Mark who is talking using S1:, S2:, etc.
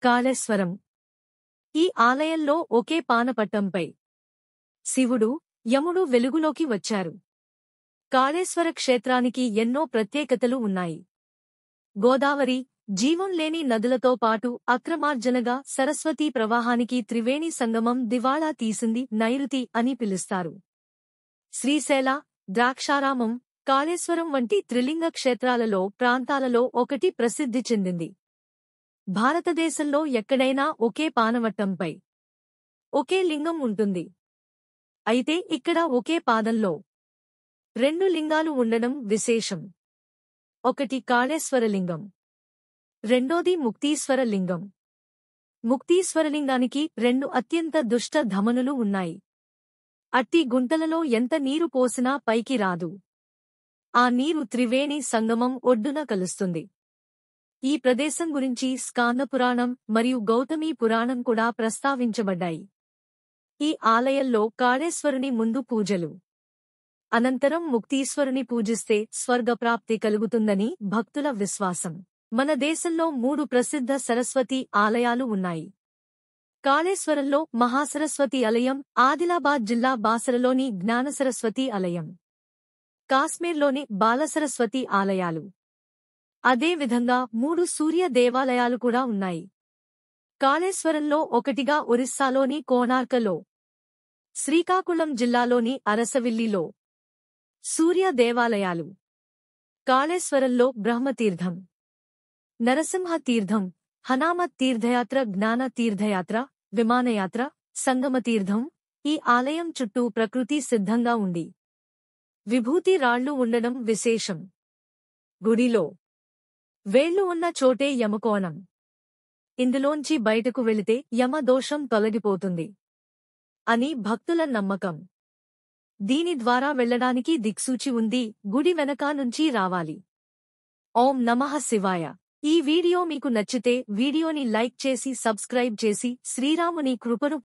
S1: కాళేశ్వరం. ఈ ఆలయంలో ఒకే పానపట్టంపై శివుడు, యముడు వెలుగులోకి వచ్చారు. కాళేశ్వర క్షేత్రానికి ఎన్నో ప్రత్యేకతలు ఉన్నాయి. గోదావరి, జీవం లేని నదులతో పాటు అక్రమార్జనగా సరస్వతీ ప్రవాహానికి త్రివేణి సంగమం దివాళా తీసింది నైరుతి అని పిలుస్తారు. శ్రీశైల, ద్రాక్షారామం, కాళేశ్వరం వంటి త్రిలింగ క్షేత్రాలలో ప్రాంతాలలో ఒకటి ప్రసిద్ధి చెందింది. భారతదేశంలో ఎక్కడైనా ఒకే పానవట్టంపై ఒకే లింగం ఉంటుంది. అయితే ఇక్కడ ఒకే పాదంలో 2 లింగాలు ఉండడం విశేషం. ఒకటి కాళేశ్వరలింగం, రెండోది ముక్తీశ్వర లింగం. ముక్తీశ్వరలింగానికి 2 అత్యంత దుష్ట ధమనులు ఉన్నాయి. అట్టి గుంటలలో ఎంత నీరు పోసినా పైకి రాదు. ఆ నీరు త్రివేణి సంగమం ఒడ్డున కలుస్తుంది. ఈ ప్రదేశం గురించి స్కాంద పురాణం మరియు గౌతమీ పురాణం కూడా ప్రస్తావించబడ్డాయి. ఈ ఆలయంలో కాళేశ్వరుని ముందు పూజలు, అనంతరం ముక్తీశ్వరుని పూజిస్తే స్వర్గప్రాప్తి కలుగుతుందని భక్తుల విశ్వాసం. మన దేశంలో 3 ప్రసిద్ధ సరస్వతి ఆలయాలు ఉన్నాయి. కాళేశ్వరంలో మహాసరస్వతి ఆలయం, ఆదిలాబాద్ జిల్లా బాసరలోని జ్ఞానసరస్వతి ఆలయం, కాశ్మీర్లోని బాలసరస్వతి ఆలయాలు. అదేవిధంగా 3 సూర్య దేవాలయాలు కూడా ఉన్నాయి. కాళేశ్వరంలో ఒకటిగా ఒరిస్సాలోని కోణార్కలో, శ్రీకాకుళం జిల్లాలోని అరసవిల్లిలో సూర్య దేవాలయాలు. కాళేశ్వరంలో బ్రహ్మతీర్థం, నరసింహ తీర్థం, హనామత్ తీర్థయాత్ర, జ్ఞాన తీర్థయాత్ర, విమానయాత్ర, సంగమతీర్థం. ఈ ఆలయం చుట్టూ ప్రకృతి సిద్ధంగా ఉండి విభూతి రాళ్లు ఉండడం విశేషం. గుడిలో వేళ్లు ఉన్న చోటే యమకోణం. ఇందులోంచి బయటకు వెళితే యమదోషం తొలగిపోతుంది అని భక్తుల నమ్మకం. దీని ద్వారా వెళ్లడానికి దిక్సూచి ఉంది. గుడి వెనకా నుంచి రావాలి. ఓం నమః శివాయ. ఈ వీడియో మీకు నచ్చితే వీడియోని లైక్ చేసి సబ్స్క్రైబ్ చేసి శ్రీరాముని కృపను